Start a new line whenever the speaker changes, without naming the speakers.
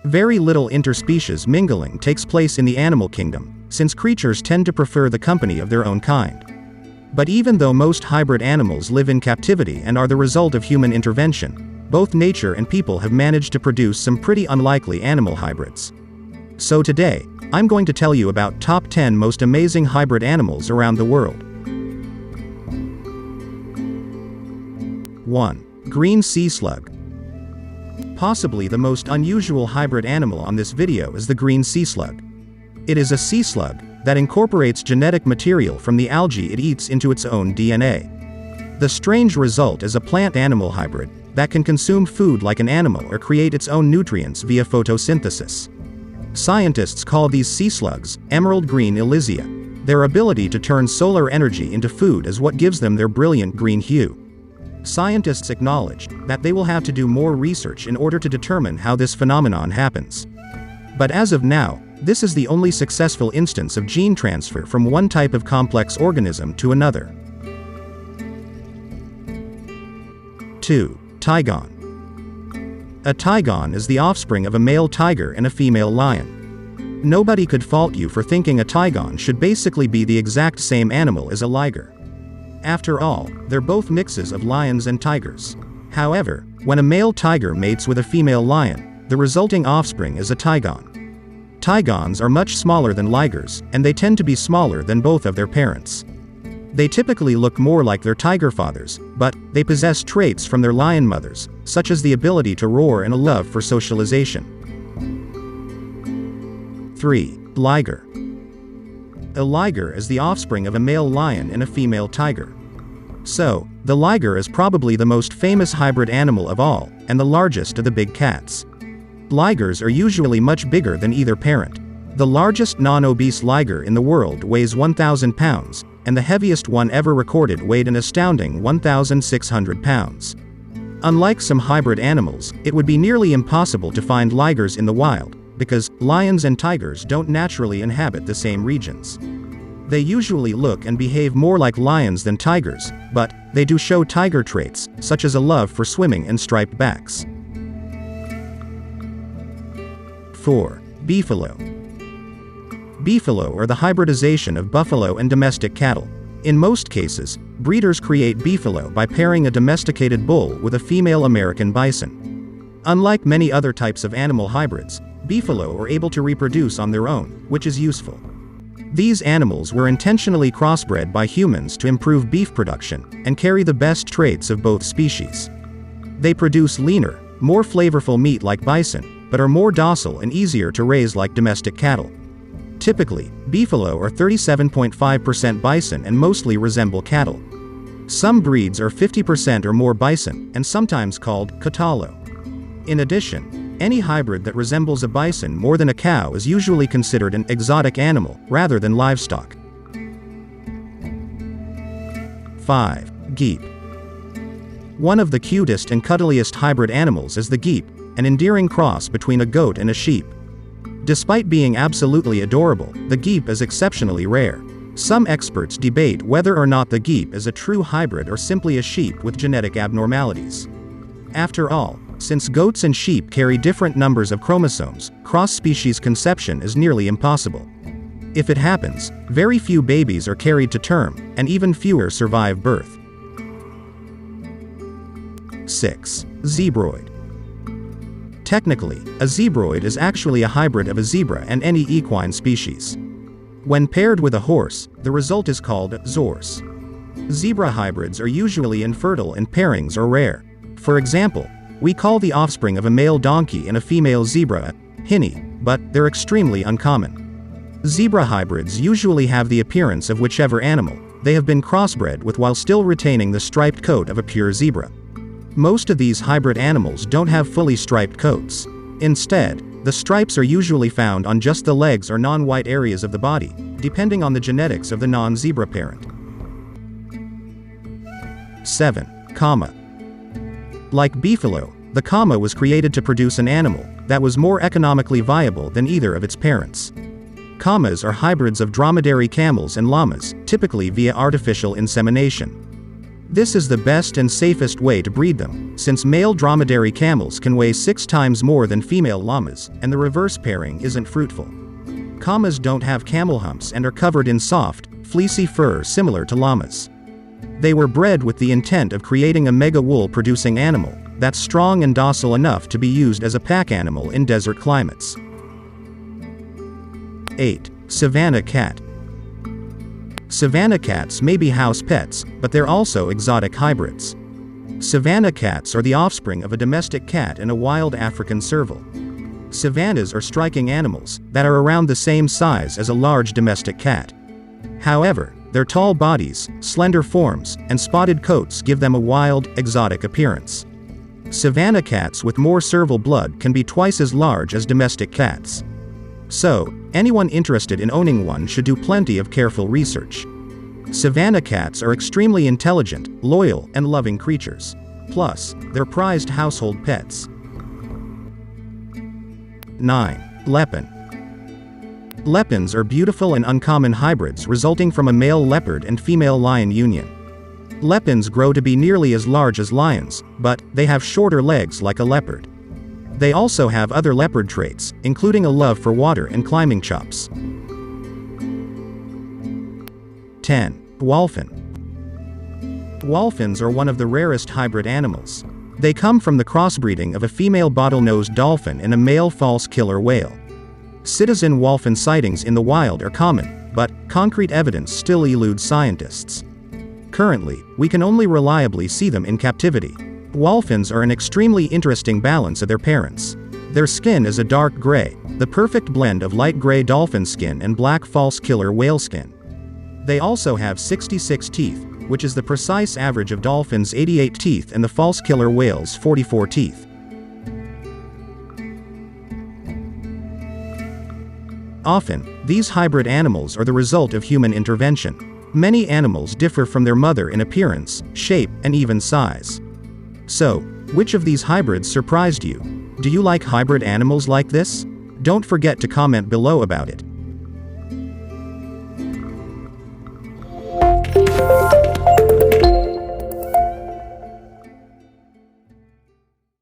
Very little interspecies mingling takes place in the animal kingdom, since creatures tend to prefer the company of their own kind. But even though most hybrid animals live in captivity and are the result of human intervention, both nature and people have managed to produce some pretty unlikely animal hybrids. So today, I'm going to tell you about top 10 most amazing hybrid animals around the world. 1. Green sea slug. Possibly the most unusual hybrid animal on this video is the green sea slug. It is a sea slug that incorporates genetic material from the algae it eats into its own DNA. The strange result is a plant-animal hybrid that can consume food like an animal or create its own nutrients via photosynthesis. Scientists call these sea slugs emerald green Elysia. Their ability to turn solar energy into food is what gives them their brilliant green hue. Scientists acknowledge that they will have to do more research in order to determine how this phenomenon happens. But as of now, this is the only successful instance of gene transfer from one type of complex organism to another. 2. Tigon. A tigon is the offspring of a male tiger and a female lion. Nobody could fault you for thinking a tigon should basically be the exact same animal as a liger. After all, they're both mixes of lions and tigers. However, when a male tiger mates with a female lion, the resulting offspring is a tigon. Tigons are much smaller than ligers, and they tend to be smaller than both of their parents. They typically look more like their tiger fathers, but they possess traits from their lion mothers, such as the ability to roar and a love for socialization. 3. Liger. A liger is the offspring of a male lion and a female tiger. So, the liger is probably the most famous hybrid animal of all, and the largest of the big cats. Ligers are usually much bigger than either parent. The largest non-obese liger in the world weighs 1,000 pounds, and the heaviest one ever recorded weighed an astounding 1,600 pounds. Unlike some hybrid animals, it would be nearly impossible to find ligers in the wild, because lions and tigers don't naturally inhabit the same regions. They usually look and behave more like lions than tigers, but they do show tiger traits, such as a love for swimming and striped backs. 4. Beefalo. Beefalo are the hybridization of buffalo and domestic cattle. In most cases, breeders create beefalo by pairing a domesticated bull with a female American bison. Unlike many other types of animal hybrids, beefalo are able to reproduce on their own, which is useful. These animals were intentionally crossbred by humans to improve beef production and carry the best traits of both species. They produce leaner, more flavorful meat like bison, but are more docile and easier to raise like domestic cattle. Typically, beefalo are 37.5% bison and mostly resemble cattle. Some breeds are 50% or more bison, and sometimes called catalo. In addition, any hybrid that resembles a bison more than a cow is usually considered an exotic animal, rather than livestock. 5. Geep. One of the cutest and cuddliest hybrid animals is the geep, an endearing cross between a goat and a sheep. Despite being absolutely adorable, the geep is exceptionally rare. Some experts debate whether or not the geep is a true hybrid or simply a sheep with genetic abnormalities. After all, since goats and sheep carry different numbers of chromosomes, cross-species conception is nearly impossible. If it happens, very few babies are carried to term, and even fewer survive birth. 6. Zebroid. Technically, a zebroid is actually a hybrid of a zebra and any equine species. When paired with a horse, the result is called zorse. Zebra hybrids are usually infertile and pairings are rare. For example, we call the offspring of a male donkey and a female zebra a hinny, but they're extremely uncommon. Zebra hybrids usually have the appearance of whichever animal they have been crossbred with while still retaining the striped coat of a pure zebra. Most of these hybrid animals don't have fully striped coats. Instead, the stripes are usually found on just the legs or non-white areas of the body, depending on the genetics of the non-zebra parent. 7. Cama. Like beefalo, the cama was created to produce an animal that was more economically viable than either of its parents. Camas are hybrids of dromedary camels and llamas, typically via artificial insemination. This is the best and safest way to breed them, since male dromedary camels can weigh 6 times more than female llamas, and the reverse pairing isn't fruitful. Camas don't have camel humps and are covered in soft, fleecy fur similar to llamas. They were bred with the intent of creating a mega wool-producing animal that's strong and docile enough to be used as a pack animal in desert climates. 8. Savannah cat. Savannah cats may be house pets, but they're also exotic hybrids. Savannah cats are the offspring of a domestic cat and a wild African serval. Savannas are striking animals that are around the same size as a large domestic cat. However, their tall bodies, slender forms, and spotted coats give them a wild, exotic appearance. Savannah cats with more serval blood can be twice as large as domestic cats. So, anyone interested in owning one should do plenty of careful research. Savannah cats are extremely intelligent, loyal, and loving creatures. Plus, they're prized household pets. 9. Leopon. Leopons are beautiful and uncommon hybrids resulting from a male leopard and female lion union. Leopons grow to be nearly as large as lions, but they have shorter legs like a leopard. They also have other leopard traits, including a love for water and climbing chops. 10. Wholphin. Wholphins are one of the rarest hybrid animals. They come from the crossbreeding of a female bottlenose dolphin and a male false killer whale. Citizen wholphin sightings in the wild are common, but concrete evidence still eludes scientists. Currently, we can only reliably see them in captivity. Wholphins are an extremely interesting balance of their parents. Their skin is a dark gray, the perfect blend of light gray dolphin skin and black false killer whale skin. They also have 66 teeth, which is the precise average of dolphins' 88 teeth and the false killer whale's 44 teeth. Often, these hybrid animals are the result of human intervention. Many animals differ from their mother in appearance, shape, and even size. So, which of these hybrids surprised you? Do you like hybrid animals like this? Don't forget to comment below about it.